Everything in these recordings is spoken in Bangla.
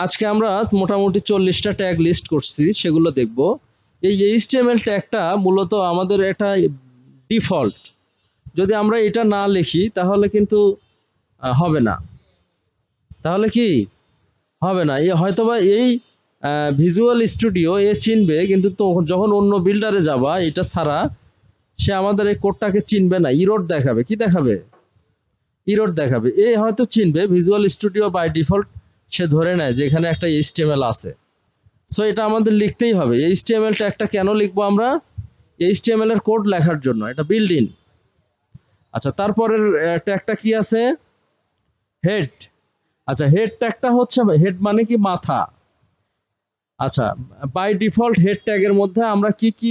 আজকে আমরা মোটামুটি 40টা ট্যাগ লিস্ট করছি, সেগুলো দেখব। এই এইচটিএমএল ট্যাগটা মূলত আমাদের একটা ডিফল্ট, যদি আমরা এটা না লিখি তাহলে কিন্তু হবে না। তাহলে কি হবে না, হয়তোবা এই ভিজুয়াল স্টুডিও এ চিনবে, কিন্তু তো যখন অন্য বিল্ডারে যাবা এটা ছাড়া সে আমাদের এই কোডটাকে চিনবে না, ইরোড দেখাবে। কি দেখাবে? ইরোড দেখাবে। এ হয়তো চিনবে, ভিজুয়াল স্টুডিও বাই ডিফল্ট সে ধরে নেয় যে এখানে একটা এইচটিএমএল আছে। সো এটা আমাদের লিখতেই হবে। এইচটিএমএল ট্যাগটা কেন লিখবো আমরা? এইচটিএমএল এর কোড লেখার জন্য, এটা বিল্ড ইন। আচ্ছা, তারপরের ট্যাগটা কি আছে? হেড। আচ্ছা, হেড ট্যাগটা হচ্ছে, হেড মানে কি? মাথা। আচ্ছা, বাই ডিফল্ট হেড ট্যাগের মধ্যে আমরা কি কি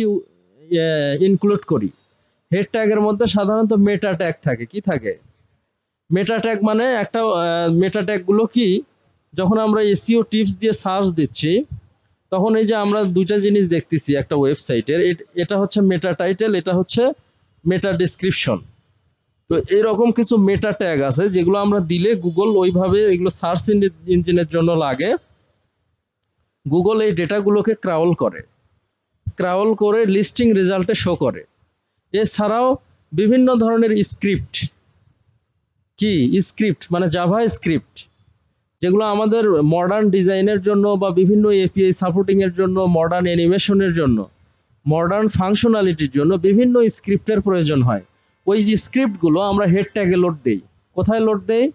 ইনক্লুড করি? হেড ট্যাগের মধ্যে সাধারণত মেটা ট্যাগ থাকে। কি থাকে? মেটা ট্যাগ মানে একটা মেটা ট্যাগ গুলো কি, যখন আমরা এসইও টিপস দিয়ে সার্চ দিচ্ছি তখন এই যে আমরা দুইটা জিনিস দেখতেছি একটা ওয়েবসাইটের, এটা হচ্ছে মেটা টাইটেল, এটা হচ্ছে মেটা ডেসক্রিপশন। তো এরকম কিছু মেটা ট্যাগ আছে যেগুলো আমরা দিলে গুগল ওইভাবে এগুলো সার্চ ইঞ্জিনের জন্য লাগে। গুগল এই ডেটাগুলোকে ক্রাউল করে, ক্রাউল করে লিস্টিং রেজাল্টে শো করে। এছাড়াও বিভিন্ন ধরনের স্ক্রিপ্ট, কি স্ক্রিপ্ট মানে জাভা স্ক্রিপ্ট, যেগুলো আমাদের মডার্ন ডিজাইনের জন্য বা বিভিন্ন এপিআই সাপোর্টিং এর জন্য, মডার্ন অ্যানিমেশনের জন্য, মডার্ন ফাংশনালিটির জন্য বিভিন্ন স্ক্রিপ্টের প্রয়োজন হয়। ওই স্ক্রিপ্টগুলো আমরা হেড ট্যাগে লোড দেই। কোথায় লোড দেই?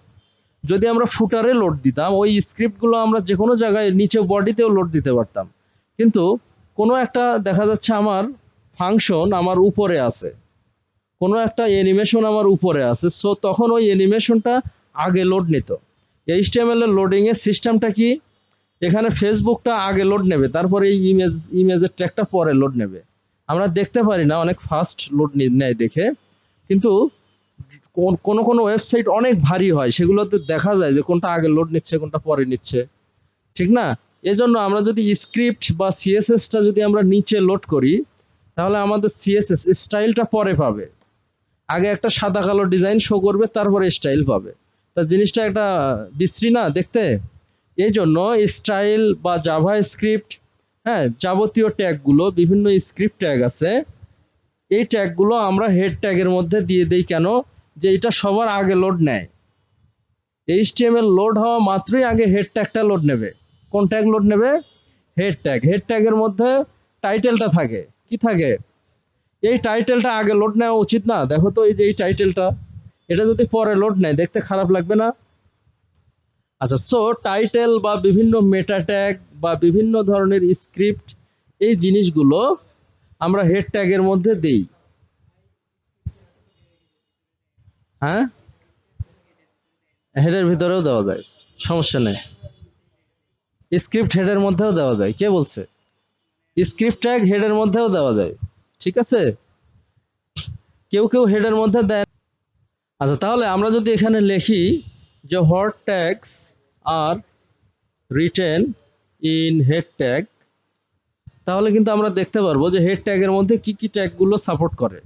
যদি আমরা ফুটারে লোড দিতাম, ওই স্ক্রিপ্টগুলো আমরা যে কোনো জায়গায় নিচে বডিতেও লোড দিতে পারতাম। কিন্তু কোনো একটা দেখা যাচ্ছে আমার ফাংশন আমার উপরে আছে, কোনো একটা অ্যানিমেশন আমার উপরে আছে, সো তখন ওই অ্যানিমেশনটা আগে লোড নিত। এইচটিএমএল এর লোডিং এর সিস্টেমটা কি? এখানে ফেসবুকটা আগে লোড নেবে, তারপরে এই ইমেজের ট্র্যাকটা পরে লোড নেবে। আমরা দেখতে পারি না, অনেক ফাস্ট লোড নেয় দেখে, কিন্তু কোন কোন ওয়েবসাইট অনেক ভারী হয়, সেগুলোতে দেখা যায় যে কোনটা আগে লোড নিচ্ছে কোনটা পরে নিচ্ছে, ঠিক না? এজন্য আমরা যদি স্ক্রিপ্ট বা সিএসএসটা যদি আমরা নিচে লোড করি, তাহলে আমাদের সিএসএস স্টাইলটা পরে পাবে। আগে একটা সাদা কালো ডিজাইন শো করবে, তারপরে স্টাইল পাবে। তা জিনিসটা একটা বিশ্রী না দেখতে? এই জন্য স্টাইল বা জাভা স্ক্রিপ্ট, হ্যাঁ, যাবতীয় ট্যাগগুলো, বিভিন্ন স্ক্রিপ্ট ট্যাগ আছে, এই ট্যাগগুলো আমরা হেড ট্যাগের মধ্যে দিয়ে দেই। কেন? যে এটা সবার আগে লোড নেয়। এইচটিএমএল লোড হওয়া মাত্রই আগে হেড ট্যাগটা লোড নেবে। কোন ট্যাগ লোড নেবে? Head tag. হেড ট্যাগের মধ্যে টাইটেলটা থাকে। কি থাকে? এই টাইটেলটা আগে লোড নেওয়া উচিত না? দেখো তো, এই যে এই টাইটেলটা, এটা যদি পরে লোড নেয় দেখতে খারাপ লাগবে না? আচ্ছা, সো টাইটেল বা বিভিন্ন মেটা ট্যাগ বা বিভিন্ন ধরনের স্ক্রিপ্ট, এই জিনিসগুলো আমরা হেড ট্যাগের মধ্যে দেই। হ্যাঁ, হেডের ভিতরেও দেওয়া যায়, সমস্যা নেই। স্ক্রিপ্ট হেডের মধ্যেও দেওয়া যায়। কে বলছে? স্ক্রিপ্ট ট্যাগ হেডের মধ্যেও দেওয়া যায়, ঠিক আছে? কেউ কেউ হেডের মধ্যে দেয়। আচ্ছা, তাহলে আমরা যদি এখানে লিখি যে what tags are written in head tag, তাহলে কিন্তু আমরা দেখতে পারবো যে হেড ট্যাগের মধ্যে কি কি ট্যাগগুলো সাপোর্ট করে।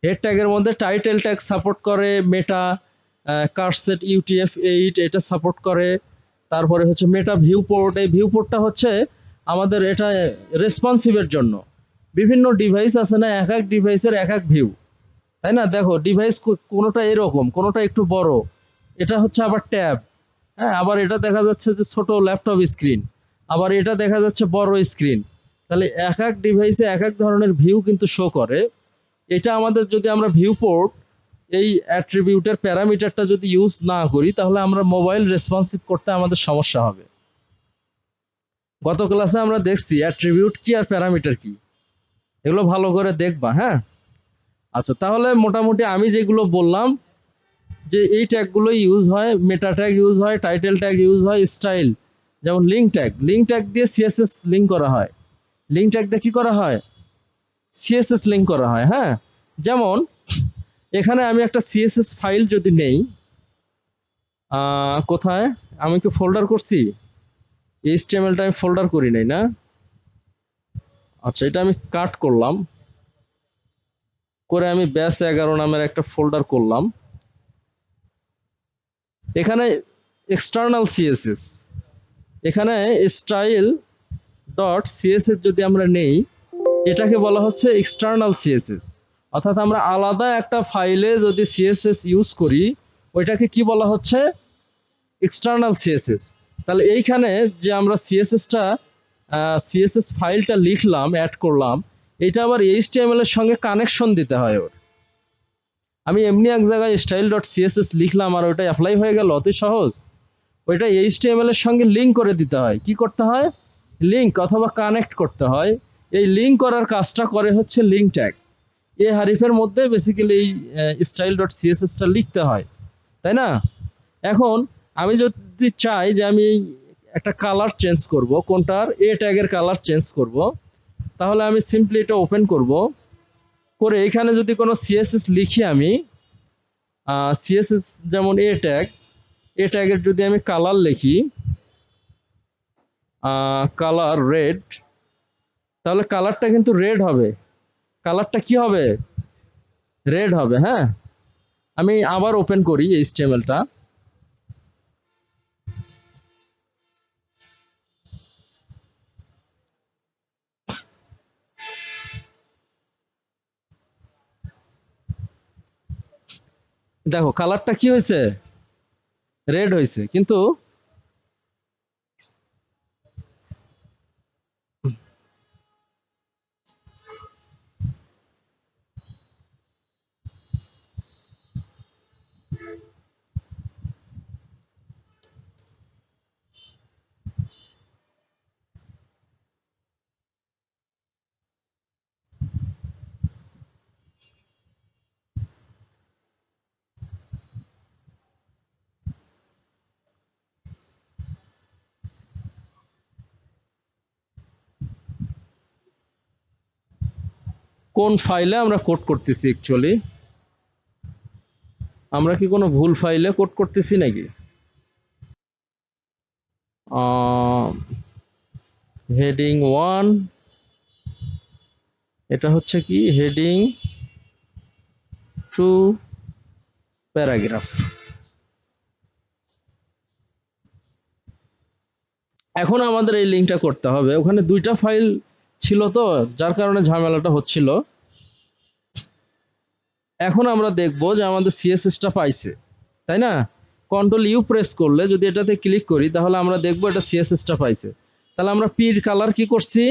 হেড ট্যাগের মধ্যে টাইটেল ট্যাগ সাপোর্ট করে, মেটা কার্সেট UTF-8 এটা সাপোর্ট করে। তারপরে হচ্ছে মেটা ভিউপোর্ট, এই ভিউপোর্টটা হচ্ছে আমাদের এটা রেসপন্সিভের জন্য। বিভিন্ন ডিভাইস আছে না, এক এক ডিভাইসের এক এক ভিউ, তাই না? দেখো, ডিভাইস কোনোটা এরকম, কোনোটা একটু বড়, এটা হচ্ছে আবার ট্যাব, হ্যাঁ, আবার এটা দেখা যাচ্ছে যে ছোট ল্যাপটপ স্ক্রিন, আবার এটা দেখা যাচ্ছে বড় স্ক্রিন। তাহলে এক এক ডিভাইসে এক এক ধরনের ভিউ কিন্তু শো করে। এটা আমাদের যদি আমরা ভিউ পোর্ট এই অ্যাট্রিবিউটের প্যারামিটারটা যদি ইউজ না করি, তাহলে আমরা মোবাইল রেসপন্সিভ করতে আমাদের সমস্যা হবে। গত ক্লাসে আমরা দেখছি অ্যাট্রিবিউট কি আর প্যারামিটার কি, এগুলো ভালো করে দেখবা, হ্যাঁ? আচ্ছা, তাহলে মোটামুটি আমি যেগুলো বললাম যে এই ট্যাগগুলো ইউজ হয়, মেটা ট্যাগ ইউজ হয়, টাইটেল ট্যাগ ইউজ হয়, স্টাইল, যেমন লিঙ্ক ট্যাগ, লিঙ্ক ট্যাগ দিয়ে সিএসএস লিঙ্ক করা হয়। লিঙ্ক ট্যাগ দিয়ে কি করা হয়? সিএসএস লিঙ্ক করা হয়, হ্যাঁ। যেমন এখানে আমি একটা সিএসএস ফাইল যদি নেই, কোথায় আমি কি ফোল্ডার করছি? এইচটিএমএলটা আমি ফোল্ডার করি নাই না। আচ্ছা, এটা আমি কাট করলাম, করে আমি ব্যাস 11 নামের একটা ফোল্ডার করলাম। এখানে এক্সটার্নাল সিএসএস, এখানে স্টাইল ডট সিএসএস যদি আমরা নেই, এটাকে বলা হচ্ছে এক্সটার্নাল সিএসএস। অর্থাৎ আমরা আলাদা একটা ফাইলে যদি সিএসএস ইউজ করি, ওইটাকে কি বলা হচ্ছে? External CSS. তাহলে এইখানে যে আমরা সিএসএস ফাইলটা লিখলাম, অ্যাড করলাম, এটা আবার এইচটিএমএল এর সঙ্গে কানেকশন দিতে হয় ওর। আমি এমনি এক জায়গায় স্টাইল ডট সিএসএস লিখলাম আর ওইটা অ্যাপ্লাই হয়ে গেল, অতি সহজ? ওইটা এইচটিএমএল এর সঙ্গে লিঙ্ক করে দিতে হয়। কি করতে হয়? লিঙ্ক অথবা কানেক্ট করতে হয়। এই লিঙ্ক করার কাজটা করে হচ্ছে লিঙ্ক ট্যাগ। এই হারিফের মধ্যে বেসিক্যালি এই স্টাইল ডট সিএসএসটা লিখতে হয়, তাই না? এখন আমি যদি চাই যে আমি একটা কালার চেঞ্জ করব, কোনটার? এ ট্যাগের কালার চেঞ্জ করব, তাহলে আমি সিম্পলি এটা ওপেন করব, করে এখানে যদি কোনো সিএসএস লিখি, আমি সিএসএস যেমন এ ট্যাগের যদি আমি কালার লিখি কালার রেড, তাহলে কালারটা কিন্তু রেড হবে। কালারটা কি হবে? রেড হবে। হ্যাঁ, আমি আবার ওপেন করি এইচটিএমএলটা। দেখো কালারটা কি হয়েছে? রেড হয়েছে। কিন্তু কোন ফাইলে আমরা কোড করতেছি? অ্যাকচুয়ালি আমরা কি কোনো ভুল ফাইলে কোড করতেছি নাকি? হেডিং 1, এটা হচ্ছে কি হেডিং 2 প্যারাগ্রাফ। এখন আমাদের এই লিঙ্কটা করতে হবে। ওখানে দুইটা ফাইল ছিল তো, যার কারণে ঝামেলাটা হচ্ছিল। এখন আমরা দেখব যে আমাদের সিএসএসটা পাইছে, তাই না? কন্ট্রোল ইউ প্রেস করলে যদি এটাতে ক্লিক করি, তাহলে আমরা দেখব এটা সিএসএসটা পাইছে। তাহলে আমরা পির কালার কি করছি?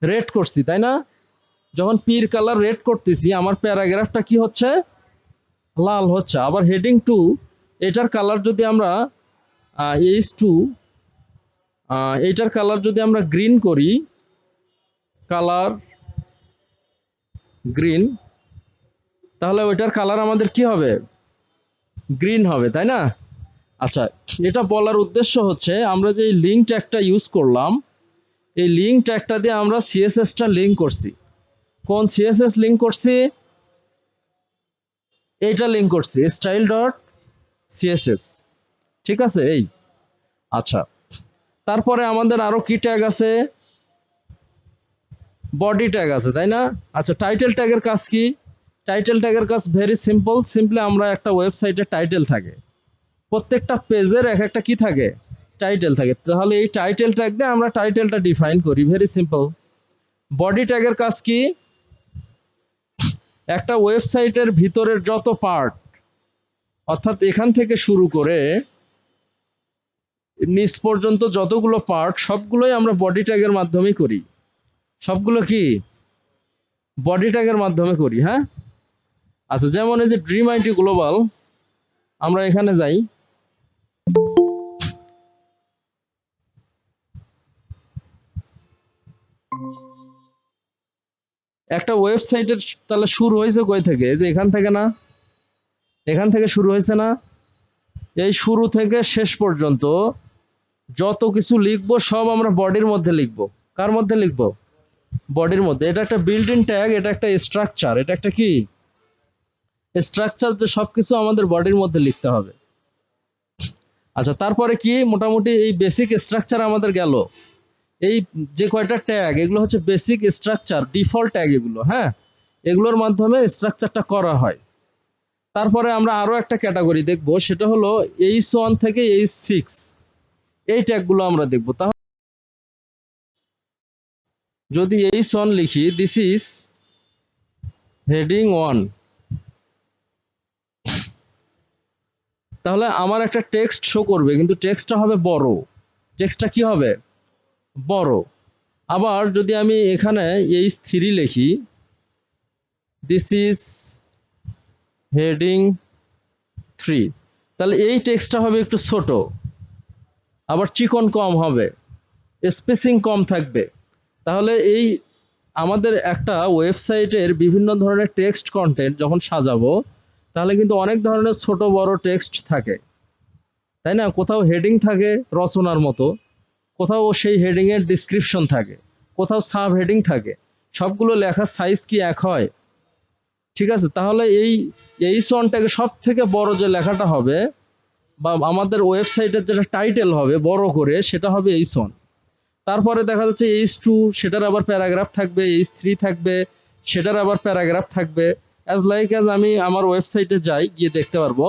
রেড করছি, তাই না? যখন পির কালার রেড করতেছি, আমার প্যারাগ্রাফটা কি হচ্ছে? লাল হচ্ছে। আবার হেডিং 2, এটার কালার যদি আমরা H2, এইটার কালার যদি আমরা গ্রিন করি, কালার গ্রিন, তাহলে ওইটার কালার আমাদের কি হবে? গ্রিন হবে, তাই না? আচ্ছা, এটা বলার উদ্দেশ্য হচ্ছে আমরা যে লিঙ্ক ট্যাগটা ইউজ করলাম, এই লিঙ্ক ট্যাগটা দিয়ে আমরা সিএসএসটা লিঙ্ক করছি। কোন সিএসএস লিঙ্ক করছি? এইটা লিঙ্ক করছি, স্টাইল ডট সিএসএস। ঠিক আছে? এই আচ্ছা, তারপরে আমাদের আরো কি ট্যাগ আছে? বডি ট্যাগ আছে, তাই না? আচ্ছা, টাইটেল ট্যাগের কাজ কি? টাইটেল ট্যাগের কাজ ভেরি সিম্পল। সিম্পলি আমরা একটা ওয়েবসাইটের টাইটেল থাকে, প্রত্যেকটা পেজের এক একটা কি থাকে? টাইটেল থাকে। তাহলে এই টাইটেল ট্যাগ দিয়ে আমরা টাইটেলটা ডিফাইন করি, ভেরি সিম্পল। বডি ট্যাগের কাজ কি? একটা ওয়েবসাইটের ভিতরের যত পার্ট, অর্থাৎ এখান থেকে শুরু করে নিচ পর্যন্ত যতগুলো পার্ট, সবগুলোই আমরা বডি ট্যাগের মাধ্যমেই করি। সবগুলো কি বডি ট্যাগের মাধ্যমে করি? হ্যাঁ। আচ্ছা, যেমন এই যে ড্রিম আইটি গ্লোবাল, আমরা এখানে যাই, একটা ওয়েবসাইটের তাহলে শুরু হয়েছে কই থেকে? যে এখান থেকে না? এখান থেকে শুরু হয়েছে না? এই শুরু থেকে শেষ পর্যন্ত যত কিছু লিখবো সব আমরা বডির মধ্যে লিখবো। কার মধ্যে লিখবো? বডির মধ্যে। এটা একটা বিল্ট ইন ট্যাগ, এটা একটা স্ট্রাকচার। এটা একটা কি স্ট্রাকচার, যে সবকিছু আমাদের বডির মধ্যে লিখতে হবে। আচ্ছা, তারপরে কি? মোটামুটি এই বেসিক স্ট্রাকচার আমাদের গেল। এই যে কয়টা ট্যাগ, এগুলো হচ্ছে বেসিক স্ট্রাকচার, ডিফল্ট ট্যাগ এগুলো। হ্যাঁ, এগুলোর মাধ্যমে স্ট্রাকচারটা করা হয়। তারপরে আমরা আরো একটা ক্যাটাগরি দেখব, সেটা হলো H1 থেকে H6। এই ট্যাগগুলো আমরা দেখব। তাহলে যদি H1 লিখি, দিস ইজ হেডিং 1, তাহলে আমার একটা টেক্সট শো করবে, কিন্তু টেক্সটটা হবে বড়। টেক্সটটা কি হবে? বড়। আবার যদি আমি এখানে H3 লিখি, দিস ইজ হেডিং 3, তাহলে এই টেক্সটটা হবে একটু ছোট, আবার চিকন কম হবে, স্পেসিং কম থাকবে। তাহলে এই আমাদের একটা ওয়েবসাইটের বিভিন্ন ধরনের টেক্সট কন্টেন্ট যখন সাজাবো, তাহলে কিন্তু অনেক ধরনের ছোট বড় টেক্সট থাকে, তাই না? কোথাও হেডিং থাকে রচনার মতো, কোথাও সেই হেডিং এর ডিসক্রিপশন থাকে, কোথাও সাব হেডিং থাকে। সবগুলো লেখার সাইজ কি এক হয়? ঠিক আছে, তাহলে এই সনটাকে সব থেকে বড় যে লেখাটা হবে, বা আমাদের ওয়েবসাইটের যেটা টাইটেল হবে বড় করে, সেটা হবে H1। তারপরে দেখা যাচ্ছে H2, সেটার আবার প্যারাগ্রাফ থাকবে, H3 থাকবে, সেটার আবার প্যারাগ্রাফ থাকবে। অ্যাজ আমি আমার ওয়েবসাইটে যাই, গিয়ে দেখতে পারবো।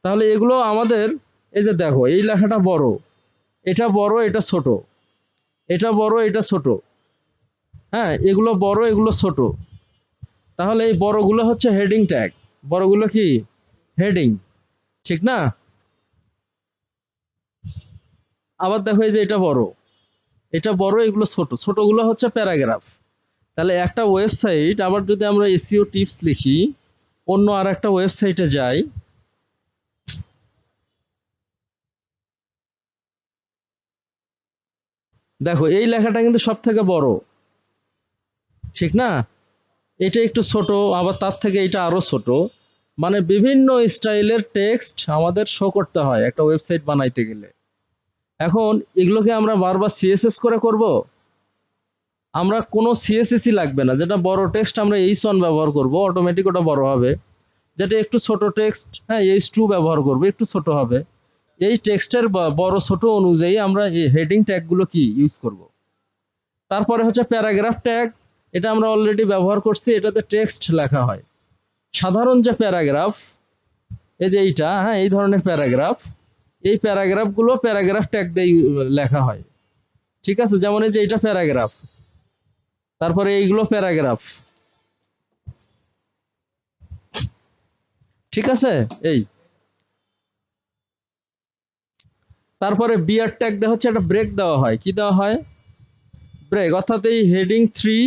তাহলে এগুলো আমাদের, এই যে দেখো, এই লেখাটা বড়, এটা বড়, এটা ছোট, এটা বড়, এটা ছোট, হ্যাঁ, এগুলো বড়, এগুলো ছোট। তাহলে এই বড়গুলো হচ্ছে হেডিং ট্যাগ, বড়গুলো কি হেডিং, ঠিক না? আবার দেখো, এই যে এটা বড়, এটা বড়, এগুলো ছোট, ছোটগুলো হচ্ছে প্যারাগ্রাফ। তাহলে একটা ওয়েবসাইট, আবার যদি আমরা এসইও টিপস লিখি, অন্য আর একটা ওয়েবসাইটে যাই, দেখো এই লেখাটা কিন্তু সব থেকে বড়, ঠিক না? এটা একটু ছোট, আবার তার থেকে এটা আরো ছোট। মানে বিভিন্ন স্টাইলের টেক্সট আমাদের শো করতে হয় একটা ওয়েবসাইট বানাইতে গেলে। এখন এগুলোকে আমরা বারবার সিএসএস করে করব? আমরা কোনো সিএসএসই লাগবে না। যেটা বড় টেক্সট আমরা H1 ব্যবহার করব, অটোমেটিক ওটা বড় হবে। যেটা একটু ছোট টেক্সট, হ্যাঁ, H2 ব্যবহার করব, একটু ছোট হবে। এই টেক্সটের বড় ছোট অনুযায়ী আমরা এই হেডিং ট্যাগগুলো কি ইউজ করব। তারপরে হচ্ছে প্যারাগ্রাফ ট্যাগ, এটা আমরা অলরেডি ব্যবহার করছি, এটাতে টেক্সট লেখা হয়। সাধারণ যে প্যারাগ্রাফ, এই যে এইটা, হ্যাঁ, এই ধরনের প্যারাগ্রাফ, এই প্যারাগ্রাফগুলো প্যারাগ্রাফ ট্যাগ দিয়ে লেখা হয়। ঠিক আছে, যেমন এই যে এটা প্যারাগ্রাফ, তারপরে এইগুলো প্যারাগ্রাফ, ঠিক আছে। এই তারপরে বিয়ার ট্যাগ দেওয়া হচ্ছে, একটা ব্রেক দেওয়া হয়। কি দেওয়া হয়? ব্রেক। অর্থাৎ এই হেডিং 3,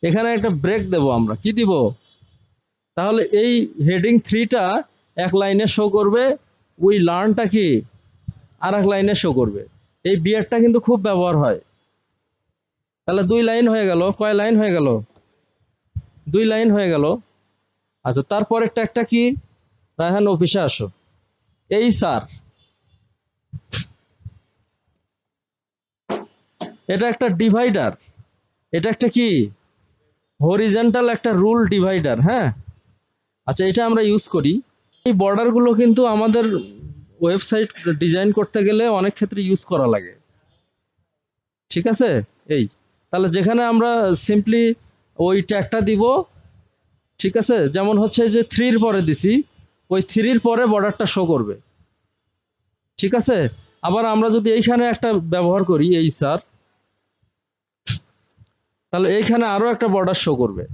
এখানে একটা ব্রেক দেব আমরা। কি দিব? তাহলে এই হেডিং 3টা এক লাইনে শো করবে, ওই লার্নটা কি আর এক লাইনে শো করবে। এই বিয়ারটা কিন্তু খুব ব্যবহার হয়। তাহলে 2 লাইন হয়ে গেল। কয় লাইন হয়ে গেল? 2 লাইন হয়ে গেল। আচ্ছা, তারপরের ট্যাগটা কি? রায়হান, অফিসে আসো। এই স্যার, এটা একটা ডিভাইডার, এটা একটা কি হরিজন্টাল একটা রুল ডিভাইডার, হ্যাঁ। আচ্ছা, এটা আমরা ইউজ করি। এই বর্ডারগুলো কিন্তু আমাদের ওয়েবসাইট ডিজাইন করতে গেলে অনেক ক্ষেত্রে ইউজ করা লাগে, ঠিক আছে। এই তাহলে যেখানে আমরা সিম্পলি ওই ট্যাগটা দিব, ঠিক আছে, যেমন হচ্ছে যে 3 পরে দিছি, ওই 3 পরে বর্ডারটা শো করবে, ঠিক আছে। আবার আমরা যদি এইখানে একটা ব্যবহার করি, এই স্যার, তাহলে এইখানে আরো একটা বর্ডার শো করবে,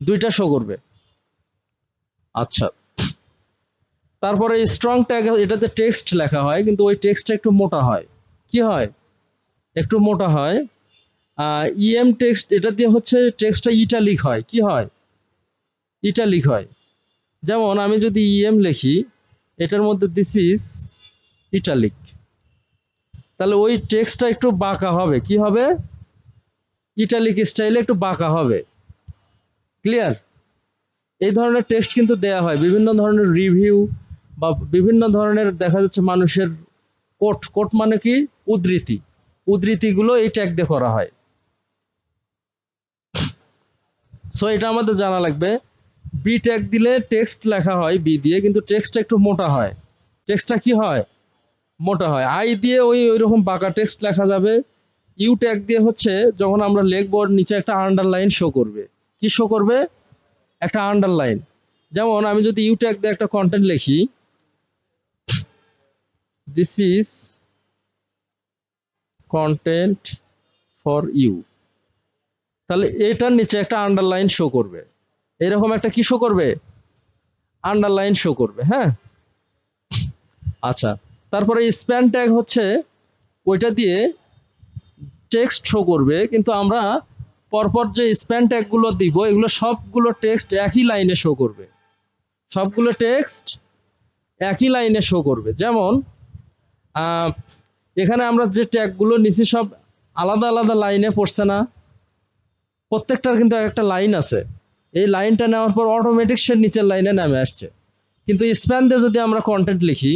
2টা শো করবে। আচ্ছা, তারপরে স্ট্রং ট্যাগ, এটাতে টেক্সট লেখা হয়, কিন্তু ওই টেক্সটটা একটু মোটা হয়। কি হয়? একটু মোটা হয়। ইএম টেক্সট, এটা দিয়ে হচ্ছে টেক্সটটা ইটালিক হয়। কি হয়? ইটালিক হয়। যেমন আমি যদি ইএম লিখি, এটার মধ্যে দিস ইজ ইটালিক, তাহলে ওই টেক্সটটা একটু বাঁকা হবে। কি হবে? ইটালিক স্টাইলে একটু বাঁকা হবে। ক্লিয়ার? এই ধরনের টেক্সট কিন্তু দেয়া হয় বিভিন্ন ধরনের রিভিউ, বা বিভিন্ন ধরনের দেখা যাচ্ছে মানুষের কোট, কোট মানে কি? উদ্ধৃতি, উদ্ধৃতিগুলো এই ট্যাগ দিয়ে করা হয়। সো এটা আমাদের জানা লাগবে। বি ট্যাগ দিলে টেক্সট লেখা হয় বি দিয়ে, কিন্তু টেক্সটটা একটু মোটা হয়। টেক্সটটা কি হয়? মোটা হয়। আই দিয়ে ওই রকম বাঁকা টেক্সট লেখা যাবে। ইউ ট্যাগ দিয়ে হচ্ছে যখন আমরা লিখবো নিচে একটা আন্ডারলাইন শো করবে। কি শো করবে? একটা আন্ডারলাইন। যেমন আমি যদি ইউ ট্যাগ দিয়ে একটা কন্টেন্ট লিখি, this is content for you, তাহলে এটার নিচে একটা আন্ডারলাইন শো করবে। এরকম একটা কি শো করবে? আন্ডারলাইন শো করবে। হ্যাঁ, আচ্ছা। তারপরে স্প্যান ট্যাগ হচ্ছে ওইটা দিয়ে টেক্সট শো করবে, কিন্তু আমরা পরপর যে স্প্যান ট্যাগগুলো দিব এগুলো সবগুলো টেক্সট একই লাইনে শো করবে। সবগুলো টেক্সট একই লাইনে শো করবে। যেমন এখানে আমরা যে ট্যাগগুলো নিছি সব আলাদা আলাদা লাইনে পড়ছে না? প্রত্যেকটার কিন্তু একটা লাইন আছে। এই লাইনটা নেওয়ার পর অটোমেটিক সে নিচের লাইনে নেমে আসছে। কিন্তু স্প্যান দিয়ে যদি আমরা কন্টেন্ট লিখি,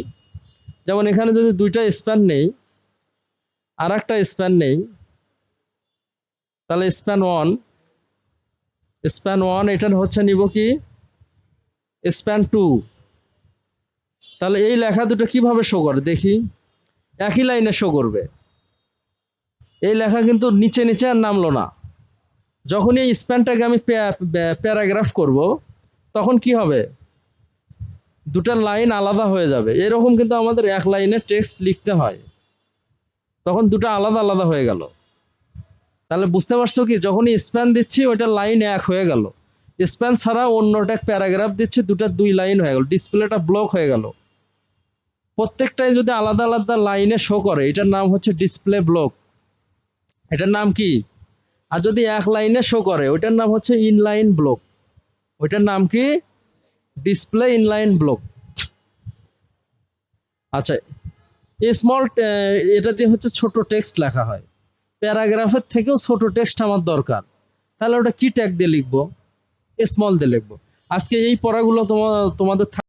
যেমন এখানে যদি দুইটা স্প্যান নেই আর একটা স্প্যান নেই, তাহলে স্প্যান ওয়ান এটা হচ্ছে নিব কি স্প্যান টু, তাহলে এই লেখা দুটো কিভাবে শো করে দেখি? একই লাইনে শো করবে। এই লেখা কিন্তু নিচে নিচে আর নামলো না। যখন এই স্প্যানটাকে আমি প্যারাগ্রাফ করব তখন কি হবে? দুটো লাইন আলাদা হয়ে যাবে। এরকম কিন্তু আমাদের এক লাইনে টেক্সট লিখতে হয়, তখন দুটো আলাদা আলাদা হয়ে গেল। তাহলে বুঝতে পারছো কি, যখনই স্প্যান দিচ্ছি ওইটা লাইন এক হয়ে গেল, স্প্যান ছাড়া অন্যটা প্যারাগ্রাফ দিচ্ছি দুটো দুই লাইন হয়ে গেল, ডিসপ্লেটা ব্লক হয়ে গেল। প্রত্যেকটাই যদি আলাদা আলাদা লাইনে শো করে এটার নাম হচ্ছে ডিসপ্লে ব্লক। এটার নাম কি? আর যদি এক লাইনে শো করে ওইটার নাম হচ্ছে ইনলাইন ব্লক। ওইটার নাম কি? Display inline block. আচ্ছা, স্মল এটা দিয়ে হচ্ছে ছোট টেক্সট লেখা হয়। প্যারাগ্রাফের থেকেও ছোট টেক্সট আমার দরকার, তাহলে ওটা কি ট্যাগ দিয়ে লিখবো? স্মল দিয়ে লিখবো। আজকে এই পড়াগুলো তোমাদের